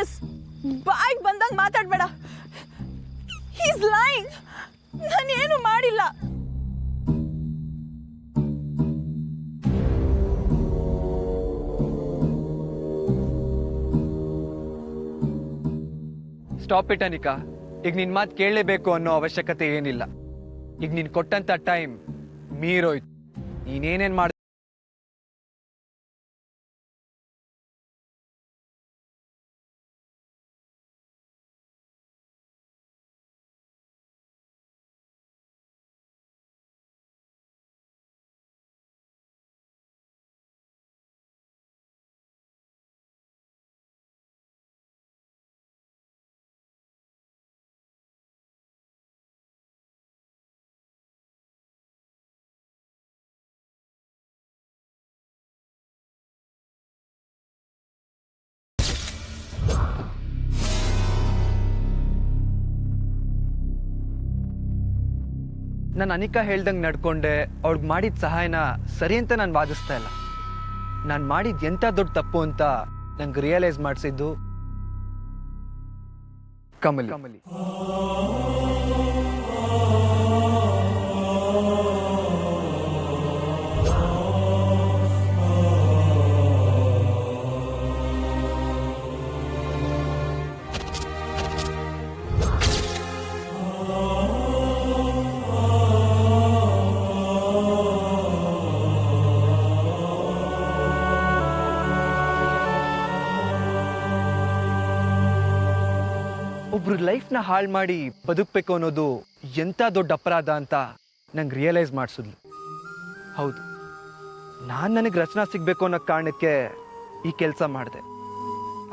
Please ಬಾಯಿಗೆ ಬಂದಂಗೆ ಮಾತಾಡಬೇಡ. He is lying. ನಾನೇನು ಮಾಡಿಲ್ಲ. Stop it Anika. ಈಗ ನಿನ್ ಮಾತು ಕೇಳಲೇಬೇಕು ಅನ್ನೋ ಅವಶ್ಯಕತೆ ಏನಿಲ್ಲ. ಈಗ ನೀನ್ ಕೊಟ್ಟಂತ ಟೈಮ್ ಮೀರೋಯ್ತು. ನೀನೇನೇನ್ ಮಾಡ ನಾನು ಅನಿಕಾ ಹೇಳ್ದಂಗೆ ನಡ್ಕೊಂಡೆ. ಅವಳಿಗೆ ಮಾಡಿದ ಸಹಾಯನ ಸರಿ ಅಂತ ನಾನು ವಾದಿಸ್ತಾ ಇಲ್ಲ. ನಾನು ಮಾಡಿದ ಎಂಥ ದೊಡ್ಡ ತಪ್ಪು ಅಂತ ನಂಗೆ ರಿಯಲೈಸ್ ಮಾಡಿಸಿದ್ದು ಕಮಲಿ. ಒಬ್ರು ಲೈಫ್ನ ಹಾಳು ಮಾಡಿ ಬದುಕಬೇಕು ಅನ್ನೋದು ಎಂಥ ದೊಡ್ಡ ಅಪರಾಧ ಅಂತ ನಂಗೆ ರಿಯಲೈಸ್ ಮಾಡಿಸಿದ್ಲು. ಹೌದು, ನಾನು ನನಗೆ ರಚನಾ ಸಿಗಬೇಕು ಅನ್ನೋ ಕಾರಣಕ್ಕೆ ಈ ಕೆಲಸ ಮಾಡಿದೆ.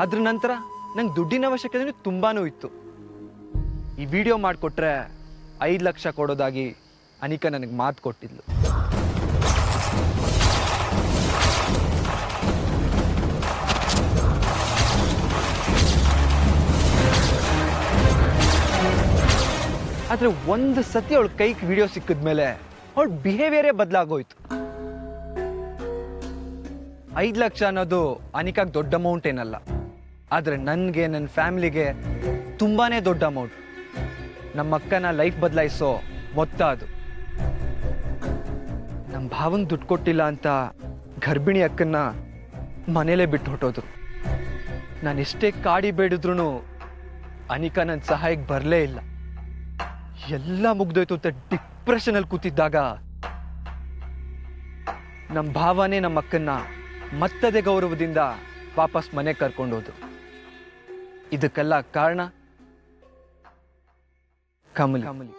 ಅದ್ರ ನಂತರ ನಂಗೆ ದುಡ್ಡಿನ ಅವಶ್ಯಕತೆ ತುಂಬಾನೂ ಇತ್ತು. ಈ ವಿಡಿಯೋ ಮಾಡಿಕೊಟ್ರೆ 5 ಲಕ್ಷ ಕೊಡೋದಾಗಿ ಅನಿಕಾ ನನಗೆ ಮಾತು ಕೊಟ್ಟಿದ್ಲು. ಆದ್ರೆ ಒಂದು ಸತಿ ಅವಳ ಕೈಗೆ ವಿಡಿಯೋ ಸಿಕ್ಕಿದ್ಮೇಲೆ ಅವಳ ಬಿಹೇವಿಯರೇ ಬದಲಾಗೋಯ್ತು. 5 ಲಕ್ಷ ಅನ್ನೋದು ಅನಿಕಾಗ್ ದೊಡ್ಡ ಅಮೌಂಟ್ ಏನಲ್ಲ. ಆದ್ರೆ ನನಗೆ, ನನ್ನ ಫ್ಯಾಮಿಲಿಗೆ ತುಂಬಾನೇ ದೊಡ್ಡ ಅಮೌಂಟ್. ನಮ್ಮ ಅಕ್ಕನ ಲೈಫ್ ಬದಲಾಯಿಸೋ ಮೊತ್ತ ಅದು. ನಮ್ಮ ಭಾವಂಗೆ ದುಡ್ಡು ಕೊಟ್ಟಿಲ್ಲ ಅಂತ ಗರ್ಭಿಣಿ ಅಕ್ಕನ್ನ ಮನೇಲೇ ಬಿಟ್ಟು ಹೊಟ್ಟೋದ್ರು. ನಾನು ಎಷ್ಟೇ ಕಾಡಿ ಬೇಡಿದ್ರು ಅನಿಕಾ ನನ್ನ ಸಹಾಯಕ್ಕೆ ಬರಲೇ ಇಲ್ಲ. ಎಲ್ಲ ಮುಗ್ದೋಯ್ತು ಅಂತ ಡಿಪ್ರೆಷನಲ್ಲಿ ಕೂತಿದ್ದಾಗ ನಮ್ಮ ಭಾವನೆ ನಮ್ಮ ಅಕ್ಕನ್ನ ಮತ್ತದೇ ಗೌರವದಿಂದ ವಾಪಸ್ ಮನೆಗೆ ಕರ್ಕೊಂಡೋದು. ಇದಕ್ಕೆಲ್ಲ ಕಾರಣ ಕಮಲಿ.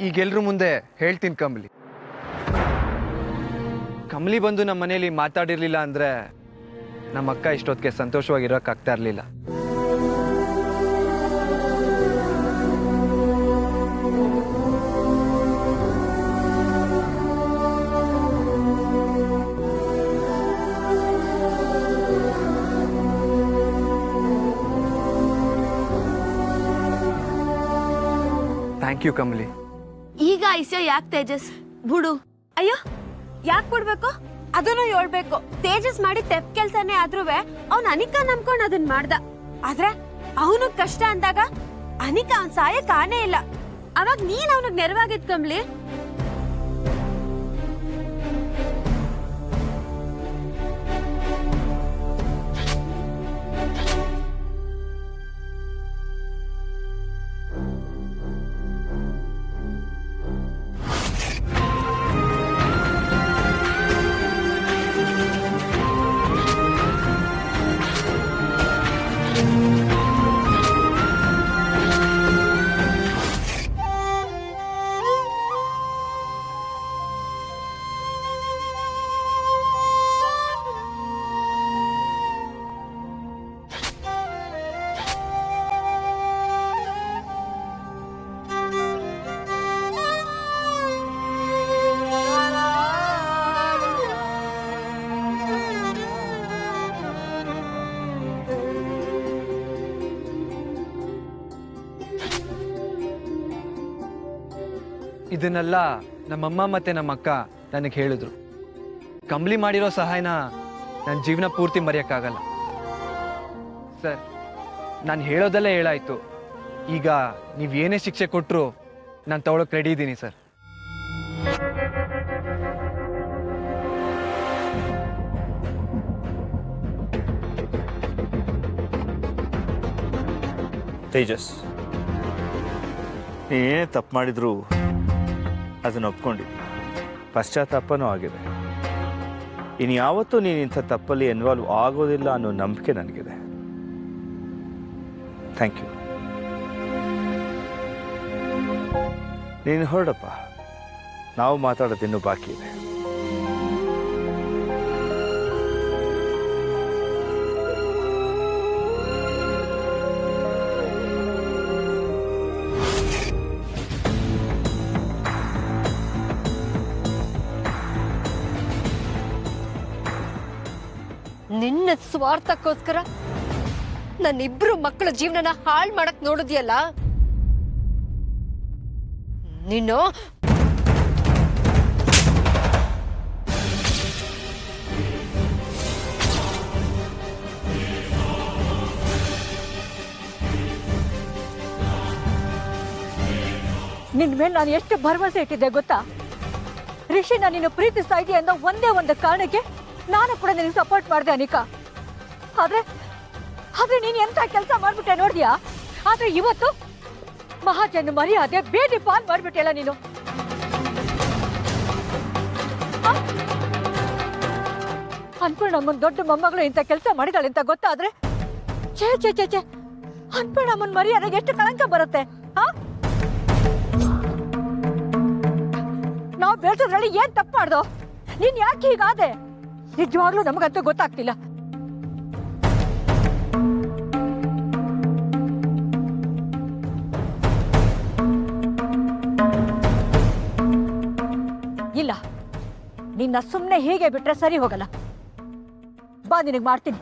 ಈಗೆಲ್ರ ಮುಂದೆ ಹೇಳ್ತೀನಿ ಕಮಲಿ ಬಂದು ನಮ್ಮ ಮನೇಲಿ ಮಾತಾಡಿರ್ಲಿಲ್ಲ ಅಂದ್ರೆ ನಮ್ಮ ಅಕ್ಕ ಇಷ್ಟೊತ್ತಿಗೆ ಸಂತೋಷವಾಗಿರೋಕ್ಕಾಗ್ತಾ ಇರಲಿಲ್ಲ. Thank you Kamali. ಈಗ ಐಸ್ಯೋ ಯಾಕೆ ತೇಜಸ್ ಬಿಡು. ಅಯ್ಯೋ, ಯಾಕೆ ಬಿಡ್ಬೇಕು? ಅದನ್ನು ಹೇಳ್ಬೇಕು. ತೇಜಸ್ ಮಾಡಿ ತೆಪ್ ಕೆಲ್ಸನೇ ಆದ್ರೂ ಅವ್ನ ಅನಿಕಾ ನಂಬ್ಕೊಂಡು ಅದನ್ನ ಮಾಡ್ದ. ಆದ್ರೆ ಅವನು ಕಷ್ಟ ಅಂದಾಗ ಅನಿಕಾ ಅವ್ನ್ ಸಹಾಯಕ್ ಆನೇ ಇಲ್ಲ. ಅವಾಗ ನೀನ್ ಅವನಿಗೆ ನೆರವಾಗಿದ್ ಕಮಲಿ. ಇದನ್ನೆಲ್ಲ ನಮ್ಮಮ್ಮ ಮತ್ತು ನಮ್ಮ ಅಕ್ಕ ನನಗೆ ಹೇಳಿದ್ರು. ಕಂಬ್ಲಿ ಮಾಡಿರೋ ಸಹಾಯನ ನನ್ನ ಜೀವನ ಪೂರ್ತಿ ಮರೆಯೋಕ್ಕಾಗಲ್ಲ ಸರ್. ನಾನು ಹೇಳೋದಲ್ಲೇ ಹೇಳಾಯ್ತು. ಈಗ ನೀವೇನೇ ಶಿಕ್ಷೆ ಕೊಟ್ಟರು ನಾನು ತಗೊಳಕ್ಕೆ ರೆಡಿ ಇದ್ದೀನಿ ಸರ್. ತೇಜಸ್, ನೀನೇನೇ ತಪ್ಪು ಮಾಡಿದ್ರು ಅದನ್ನು ಒಪ್ಕೊಂಡಿದ್ದೆ, ಪಶ್ಚಾತ್ತಾಪನೂ ಆಗಿದೆ. ಇನ್ನು ಯಾವತ್ತೂ ನೀನು ಇಂಥ ತಪ್ಪಲ್ಲಿ ಇನ್ವಾಲ್ವ್ ಆಗೋದಿಲ್ಲ ಅನ್ನೋ ನಂಬಿಕೆ ನನಗಿದೆ. Thank you. ನೀನು ಹೊರಡಪ್ಪ, ನಾವು ಮಾತಾಡೋದು ಇನ್ನೂ ಬಾಕಿ ಇದೆ. ನಿನ್ನ ಸ್ವಾರ್ಥಕ್ಕೋಸ್ಕರ ನನ್ನಿಬ್ರು ಮಕ್ಕಳ ಜೀವನನ ಹಾಳು ಮಾಡಕ್ ನೋಡಿದ್ಯಲ್ಲ ನೀನು. ನಿನ್ ಮೇಲೆ ನಾನು ಎಷ್ಟು ಭರವಸೆ ಇಟ್ಟಿದ್ದೆ ಗೊತ್ತಾ? ರಿಷಿನ ನೀನು ಪ್ರೀತಿಸ್ತಾ ಇದೆಯಾ ಅನ್ನೋ ಒಂದೇ ಒಂದು ಕಾರಣಕ್ಕೆ ನಾನು ಕೂಡ ನಿನಗೆ ಸಪೋರ್ಟ್ ಮಾಡಿದೆ ಅನಿಕಾ. ಆದ್ರೆ ನೀನು ಎಂತ ಕೆಲಸ ಮಾಡ್ಬಿಟ್ಟೆ ನೋಡ್ದ್ಯಾ? ಆದ್ರೆ ಇವತ್ತು ಮಹಾಜನ ಮರ್ಯಾದೆ ಬೇಡಿ ಪಾಲ್ ಮಾಡ್ಬಿಟ್ಟೆಲ್ಲ ನೀನು. ಅನ್ಪೂರ್ಣಮ್ಮನ ದೊಡ್ಡ ಮೊಮ್ಮಗಳು ಇಂಥ ಕೆಲಸ ಮಾಡಿದಾಳೆ ಅಂತ ಗೊತ್ತಾದ್ರೆ ಛೇ ಛೇ ಛೇ ಛೇ, ಅನ್ಪೂರ್ಣಮ್ಮನ ಮರ್ಯಾದೆಗೆ ಎಷ್ಟು ಕಳಂಕ ಬರುತ್ತೆ. ನಾವು ಬೆಳೆಸೋದ್ರಲ್ಲಿ ಏನ್ ತಪ್ಪು ಮಾಡ್ದೋ? ನೀನ್ ಯಾಕೆ ಹೀಗಾದೆ? ನಿಜವಾಗ್ಲೂ ನಮಗಂತೂ ಗೊತ್ತಾಗ್ತಿಲ್ಲ. ಇಲ್ಲ, ನಿನ್ನ ಸುಮ್ಮನೆ ಹೀಗೆ ಬಿಟ್ರೆ ಸರಿ ಹೋಗಲ್ಲ. ಬಾ, ನಿನಗೆ ಮಾಡ್ತೀನಿ.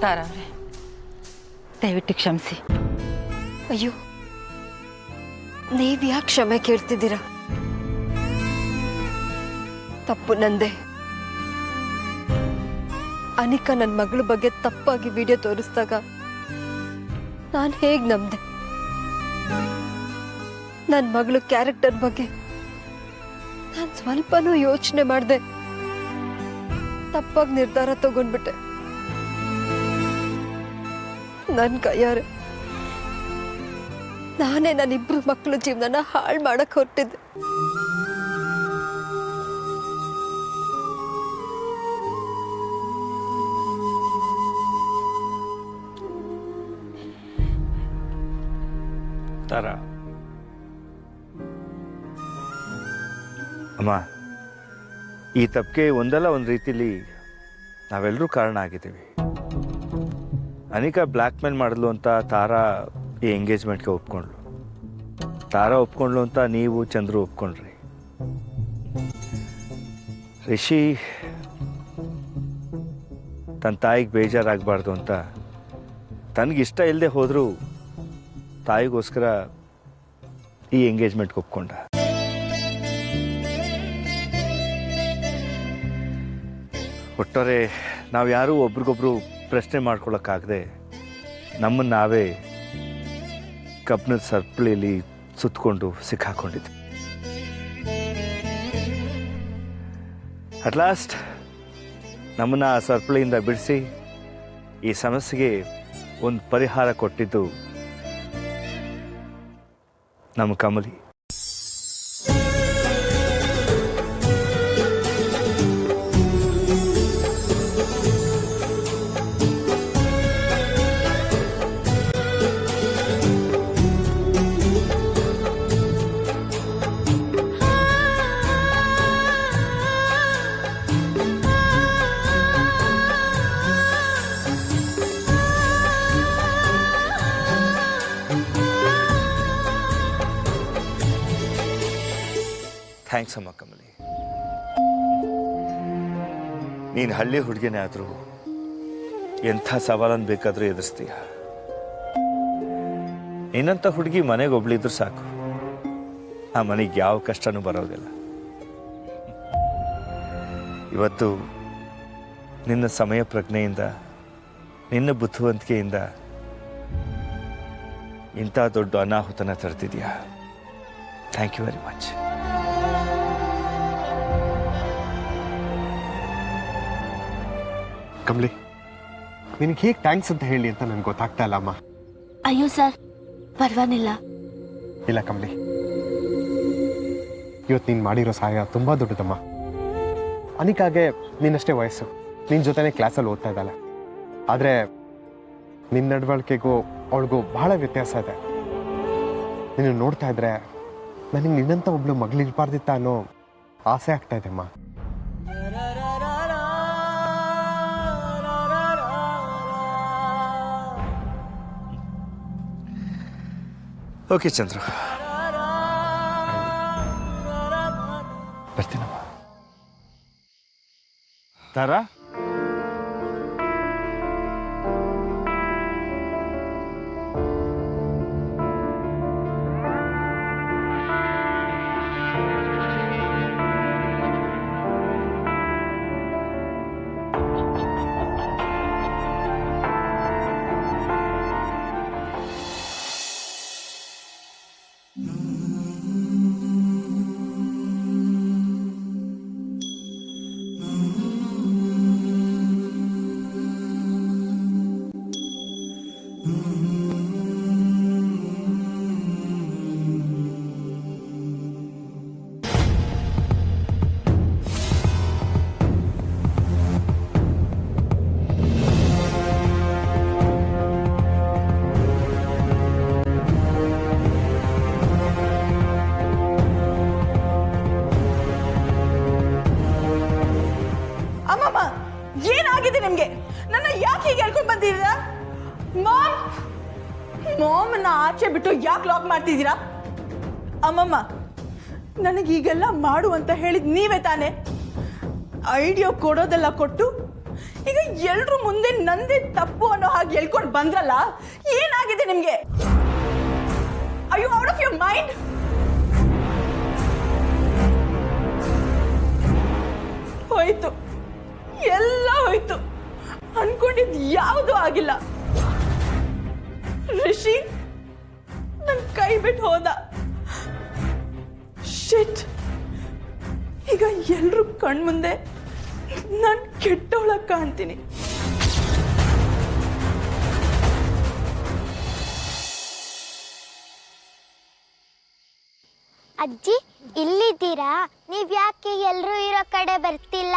ತಾರವ್ರೆ, ದಯವಿಟ್ಟು ಕ್ಷಮಿಸಿ. ಅಯ್ಯೋ, ನೀವ್ಯಾಕೆ ಕ್ಷಮೆ ಕೇಳ್ತಿದ್ದೀರಾ? ತಪ್ಪು ನಂದೆ. ಅನಿಕಾ ನನ್ನ ಮಗಳ ಬಗ್ಗೆ ತಪ್ಪಾಗಿ ವಿಡಿಯೋ ತೋರಿಸಿದಾಗ ನಾನು ಹೇಗ್ ನಂಬ್ದೆ? ನನ್ನ ಮಗಳ ಕ್ಯಾರೆಕ್ಟರ್ ಬಗ್ಗೆ ನಾನು ಸ್ವಲ್ಪನೂ ಯೋಚನೆ ಮಾಡಿದೆ, ತಪ್ಪಾಗಿ ನಿರ್ಧಾರ ತಗೊಂಡ್ಬಿಟ್ಟೆ. ನನ್ನ ಕೈಯಾರೆ ನಾನೇ ನನ್ನಿಬ್ರು ಮಕ್ಕಳ ಜೀವನನ ಹಾಳು ಮಾಡಕ್ ಹೊರಟಿದ್ದೆ. ತಾರ, ಅಮ್ಮ, ಈ ತಪ್ಪಿಗೆ ಒಂದಲ್ಲ ಒಂದು ರೀತಿಲಿ ನಾವೆಲ್ಲರೂ ಕಾರಣ ಆಗಿದ್ದೀವಿ. ಅನಿಕಾ ಬ್ಲ್ಯಾಕ್ ಮೇಲ್ ಮಾಡಿದ್ಲು ಅಂತ ತಾರಾ ಈ ಎಂಗೇಜ್ಮೆಂಟ್ಗೆ ಒಪ್ಕೊಂಡ್ಲು. ತಾರಾ ಒಪ್ಕೊಂಡ್ಲು ಅಂತ ನೀವು ಚಂದ್ರು ಒಪ್ಕೊಂಡ್ರಿ. ರಿಷಿ ತನ್ನ ತಾಯಿಗೆ ಬೇಜಾರಾಗಬಾರ್ದು ಅಂತ ತನಗಿಷ್ಟ ಇಲ್ಲದೆ ಹೋದರೂ ತಾಯಿಗೋಸ್ಕರ ಈ ಎಂಗೇಜ್ಮೆಂಟ್ಗೆ ಒಪ್ಕೊಂಡ. ಒಟ್ಟಾರೆ ನಾವು ಯಾರೂ ಒಬ್ರಿಗೊಬ್ರು ಪ್ರಶ್ನೆ ಮಾಡ್ಕೊಳಕ್ಕಾಗದೆ ನಮ್ಮನ್ನು ನಾವೇ ಕಬ್ಬಿಣದ ಸರಪಳಿಯಲ್ಲಿ ಸುತ್ತಕೊಂಡು ಸಿಕ್ಕಾಕೊಂಡಿದ್ವಿ. ಅಟ್ ಲಾಸ್ಟ್ ನಮ್ಮನ್ನು ಆ ಸರಪಳಿಯಿಂದ ಬಿಡಿಸಿ ಈ ಸಮಸ್ಯೆಗೆ ಒಂದು ಪರಿಹಾರ ಕೊಟ್ಟಿದ್ದು ನಮ್ಮ ಕಮಲಿ. ಥ್ಯಾಂಕ್ಸ್ ಅಮ್ಮ ಕಮಲಿ. ನೀನು ಹಳ್ಳಿ ಹುಡುಗಿನೇ ಆದರೂ ಎಂಥ ಸವಾಲನ್ನು ಬೇಕಾದರೂ ಎದುರಿಸ್ತೀಯ. ನಿನ್ನಂಥ ಹುಡುಗಿ ಮನೆಗೆ ಒಬ್ಳಿದ್ರು ಸಾಕು, ಆ ಮನೆಗೆ ಯಾವ ಕಷ್ಟನೂ ಬರೋದಿಲ್ಲ. ಇವತ್ತು ನಿನ್ನ ಸಮಯ ಪ್ರಜ್ಞೆಯಿಂದ, ನಿನ್ನ ಬುದ್ಧಿವಂತಿಕೆಯಿಂದ ಇಂಥ ದೊಡ್ಡ ಅನಾಹುತನ ತರ್ತಿದ್ಯಾ. Thank you very much. Kamali, ನಿನಗೆ ಹೇಗೆ ಥ್ಯಾಂಕ್ಸ್ ಅಂತ ಹೇಳಿ ಅಂತ ನನಗೆ ಗೊತ್ತಾಗ್ತಾ ಇಲ್ಲ ಅಮ್ಮ. ಅಯ್ಯೋ ಸರ್, ಪರವಾಗಿಲ್ಲ. ಇಲ್ಲ ಕಮಲಿ, ಇವತ್ತು ನೀನು ಮಾಡಿರೋ ಸಹಾಯ ತುಂಬ ದೊಡ್ಡದಮ್ಮ. ಅನಿಕಾಗೆ ನಿನ್ನಷ್ಟೇ ವಯಸ್ಸು, ನಿನ್ನ ಜೊತೆನೇ ಕ್ಲಾಸಲ್ಲಿ ಓದ್ತಾ ಇದ್ದಾಳೆ. ಆದರೆ ನಿನ್ನ ನಡವಳಿಕೆಗೂ ಅವಳಿಗೂ ಬಹಳ ವ್ಯತ್ಯಾಸ ಇದೆ. ನೀನು ನೋಡ್ತಾ ಇದ್ರೆ ನನಗೆ ನಿನ್ನಂಥ ಒಬ್ಳು ಮಗಳಿರ್ಬಾರ್ದಿತ್ತ ಅನ್ನೋ ಆಸೆ ಆಗ್ತಾ ಇದೆ ಅಮ್ಮ. ಓಕೆ ಚಂದ್ರು, ಬರ್ತೀನಮ್ಮ. ತಾರಾ, ಅಮ್ಮಮ್ಮ, ಏನಾಗಿದೆ ನಿಮ್ಗೆ? ನನ್ನ ಯಾಕೆ ಹೀಗೆ ಹೇಳ್ಕೊಂಡು ಬಂದಿದ್ದೀರಾ? ಮಾಮನ್ನ ಆಚೆ ಬಿಟ್ಟು ಯಾಕೆ ಲಾಕ್ ಮಾಡ್ತಿದ್ದೀರಾ? ಅಮ್ಮಮ್ಮ, ನನಗೆ ಈಗೆಲ್ಲ ಮಾಡು ಅಂತ ಹೇಳಿದ್ ನೀವೇ ತಾನೆ? ಐಡಿಯಾ ಕೊಡೋದೆಲ್ಲ ಕೊಟ್ಟು ಈಗ ಎಲ್ರು ಮುಂದೆ ನಂದೇ ತಪ್ಪು ಅನ್ನೋ ಹಾಗೆ ಹೇಳ್ಕೊಂಡು ಬಂದ್ರಲ್ಲ, ಏನಾಗಿದೆ ನಿಮ್ಗೆ? Are you out of your mind? ಹೋಯ್ತು, ಎಲ್ಲ ಹೋಯ್ತು. ಅನ್ಕೊಂಡಿದ್ ಯಾವುದು ಆಗಿಲ್ಲ. ರಿಷಿ ನನ್ ಕೈ ಬಿಟ್ಟು ಹೋದ. ಶಿಟ್, ಈಗ ಎಲ್ರು ಕಣ್ಮುಂದೆ ನಾನ್ ಕೆಟ್ಟವಳಾಗಿ ಕಾಣ್ತೀನಿ. ಅಜ್ಜಿ, ಇಲ್ಲಿದ್ದೀರಾ? ನೀವ್ ಯಾಕೆ ಎಲ್ರೂ ಇರೋ ಕಡೆ ಬರ್ತಿಲ್ಲ?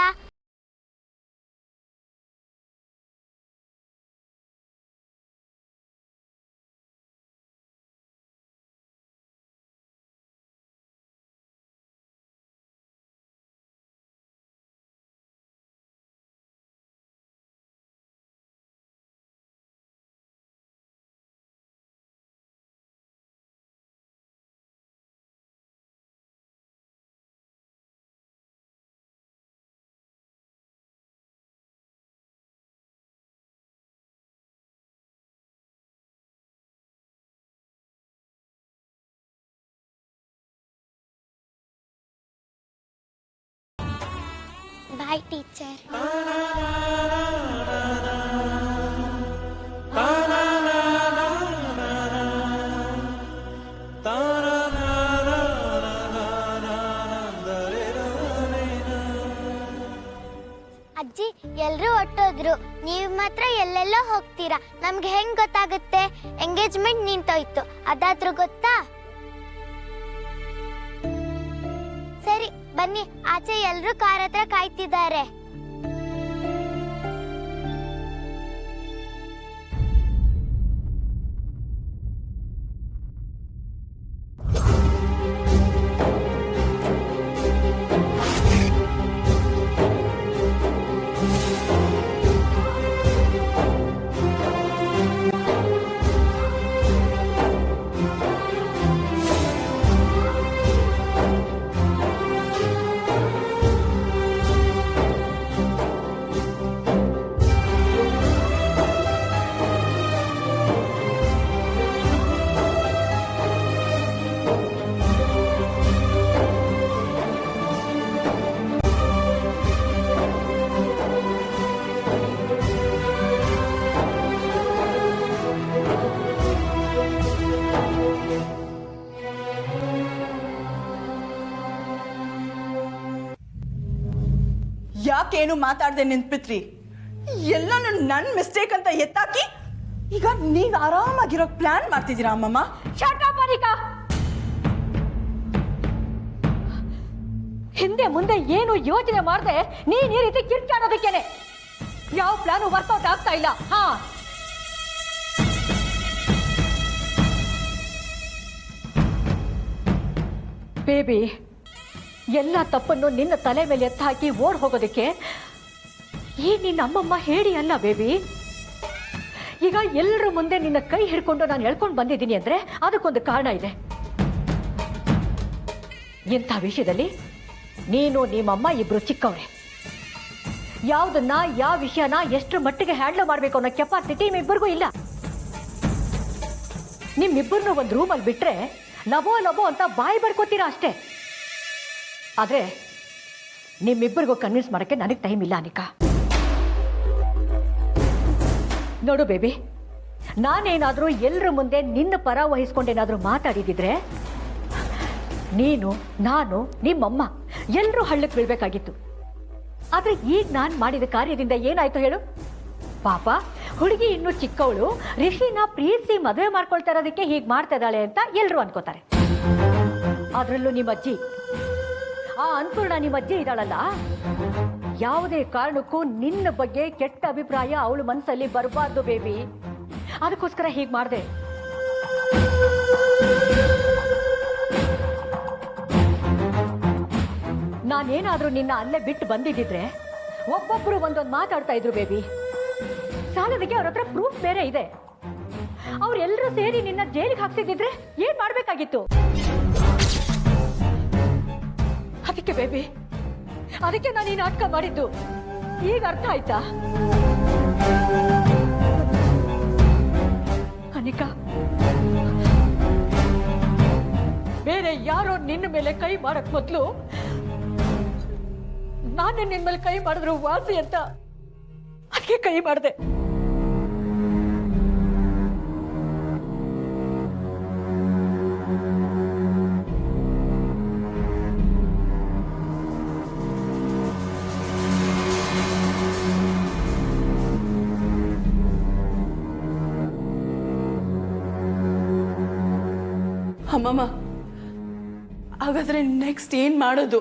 ಬಾಯ್ ಟೀಚರ್. ಅಜ್ಜಿ, ಎಲ್ರೂ ಹೊಟ್ಟೋದ್ರು, ನೀವು ಮಾತ್ರ ಎಲ್ಲೆಲ್ಲೋ ಹೋಗ್ತೀರಾ. ನಮ್ಗೆ ಹೆಂಗ್ ಗೊತ್ತಾಗುತ್ತೆ? ಎಂಗೇಜ್ಮೆಂಟ್ ನಿಂತೋಯ್ತು, ಅದಾದ್ರೂ ಗೊತ್ತಾ? ಸರಿ ಬನ್ನಿ, ಆಚೆ ಎಲ್ರೂ ಕಾರ್ ಹತ್ರ ಕಾಯ್ತಿದ್ದಾರೆ. ಯಾಕೇನು ಮಾತಾಡದೆ ನಿಂತ್ಬಿಟ್ರಿ? ಎಲ್ಲ ನನ್ನ ಮಿಸ್ಟೇಕ್ ಅಂತ ಎತ್ತಾಕಿ ಈಗ ನೀವು ಆರಾಮಾಗಿರೋ ಪ್ಲಾನ್ ಮಾಡ್ತಿದ್ದೀರಾ ಅಮ್ಮಮ್ಮ? Shut up Anika. ಹಿಂದೆ ಮುಂದೆ ಏನು ಯೋಚನೆ ಮಾಡದೆ ನೀನ್ ಈ ರೀತಿ ಕಿರ್ಚಾಡೋದಕ್ಕೇನೆ. ಯಾವ ಪ್ಲಾನು ವರ್ಕೌಟ್ ಆಗ್ತಾ ಇಲ್ಲ. ಹಾ, ಬೇಬಿ, ಎಲ್ಲ ತಪ್ಪನ್ನು ನಿನ್ನ ತಲೆ ಮೇಲೆ ಎತ್ತ ಹಾಕಿ ಓಡ್ ಹೋಗೋದಕ್ಕೆ ಈ ನಿನ್ನ ಅಮ್ಮಮ್ಮ ಹೇಳಿ ಅಲ್ಲ ಬೇಬಿ. ಈಗ ಎಲ್ಲರ ಮುಂದೆ ನಿನ್ನ ಕೈ ಹಿಡ್ಕೊಂಡು ನಾನು ಎಳ್ಕೊಂಡು ಬಂದಿದ್ದೀನಿ ಅಂದ್ರೆ ಅದಕ್ಕೊಂದು ಕಾರಣ ಇದೆ. ಇಂಥ ವಿಷಯದಲ್ಲಿ ನೀನು ನಿಮ್ಮಮ್ಮ ಇಬ್ರು ಚಿಕ್ಕವ್ರೆ. ಯಾವುದನ್ನ ಯಾವ ವಿಷಯನ ಎಷ್ಟು ಮಟ್ಟಿಗೆ ಹ್ಯಾಂಡಲ್ ಮಾಡಬೇಕು ಅನ್ನೋ ಕೆಪಾಸಿಟಿ ನಿಮ್ಮಿಬ್ಬರಿಗೂ ಇಲ್ಲ. ನಿಮ್ಮಿಬ್ಬರನ್ನು ಒಂದು ರೂಮಲ್ಲಿ ಬಿಟ್ರೆ ಲಬೋ ಲಬೋ ಅಂತ ಬಾಯಿ ಬರ್ಕೋತೀರಾ ಅಷ್ಟೇ. ಆದ್ರೆ ನಿಮ್ಮಿಬ್ಬರಿಗೂ ಕನ್ವಿನ್ಸ್ ಮಾಡಕ್ಕೆ ನನಗೆ ಟೈಮ್ ಇಲ್ಲ ಅನಿಕಾ. ನೋಡು ಬೇಬಿ, ನಾನೇನಾದರೂ ಎಲ್ಲರ ಮುಂದೆ ನಿನ್ನ ಪರ ವಹಿಸ್ಕೊಂಡೇನಾದರೂ ಮಾತಾಡಿದಿದ್ರೆ ನೀನು, ನಾನು, ನಿಮ್ಮಮ್ಮ ಎಲ್ಲರೂ ಹಳ್ಳಕ್ಕೆ ಬೀಳ್ಬೇಕಾಗಿತ್ತು. ಆದ್ರೆ ಈಗ ನಾನು ಮಾಡಿದ ಕಾರ್ಯದಿಂದ ಏನಾಯ್ತು ಹೇಳು? ಪಾಪ ಹುಡುಗಿ ಇನ್ನೂ ಚಿಕ್ಕವಳು, ರಿಷಿನ ಪ್ರೀತಿಸಿ ಮದುವೆ ಮಾಡ್ಕೊಳ್ತಾ ಇರೋದಕ್ಕೆ ಹೀಗೆ ಮಾಡ್ತಾ ಇದ್ದಾಳೆ ಅಂತ ಎಲ್ಲರೂ ಅನ್ಕೋತಾರೆ. ಅದರಲ್ಲೂ ನಿಮ್ಮ ಅಜ್ಜಿ, ಆ ಅನ್ಪೂರ್ಣ ನಿಮ್ಮ ಅಜ್ಜಿ ಇದ್ದಾಳಲ್ಲ, ಯಾವುದೇ ಕಾರಣಕ್ಕೂ ನಿನ್ನ ಬಗ್ಗೆ ಕೆಟ್ಟ ಅಭಿಪ್ರಾಯ ಅವಳು ಮನಸ್ಸಲ್ಲಿ ಬರಬಾರ್ದು ಬೇಬಿ. ಅದಕ್ಕೋಸ್ಕರ ಹೀಗೆ ಮಾಡಿದೆ. ನಾನೇನಾದ್ರೂ ನಿನ್ನ ಅಲ್ಲೇ ಬಿಟ್ಟು ಬಂದಿದ್ದಿದ್ರೆ ಒಬ್ಬೊಬ್ರು ಒಂದೊಂದು ಮಾತಾಡ್ತಾ ಇದ್ರು ಬೇಬಿ. ಸಾಲದಕ್ಕೆ ಅವ್ರ ಹತ್ರ ಪ್ರೂಫ್ ಬೇರೆ ಇದೆ. ಅವ್ರೆಲ್ಲರೂ ಸೇರಿ ನಿನ್ನ ಜೈಲಿಗೆ ಹಾಕ್ತಿದ್ದಿದ್ರೆ ಏನ್ ಮಾಡ್ಬೇಕಾಗಿತ್ತು? ಅದಕ್ಕೆ ಬೇಬಿ, ಅದಕ್ಕೆ ನಾನು ಈ ನಾಟಕ ಮಾಡಿದ್ದು. ಈಗ ಅರ್ಥ ಆಯ್ತಾ ಅನಿಕಾ? ಬೇರೆ ಯಾರೋ ನಿನ್ನ ಮೇಲೆ ಕೈ ಮಾಡಕ್ ಮೊದ್ಲು ನಾನೇ ನಿನ್ನ ಮೇಲೆ ಕೈ ಮಾಡಿದ್ರು ವಾಸಿ ಅಂತ ಅದಕ್ಕೆ ಕೈ ಮಾಡಿದೆ. ಅಮ್ಮಮ್ಮ, ಹಾಗಾದ್ರೆ ನೆಕ್ಸ್ಟ್ ಏನ್ ಮಾಡೋದು?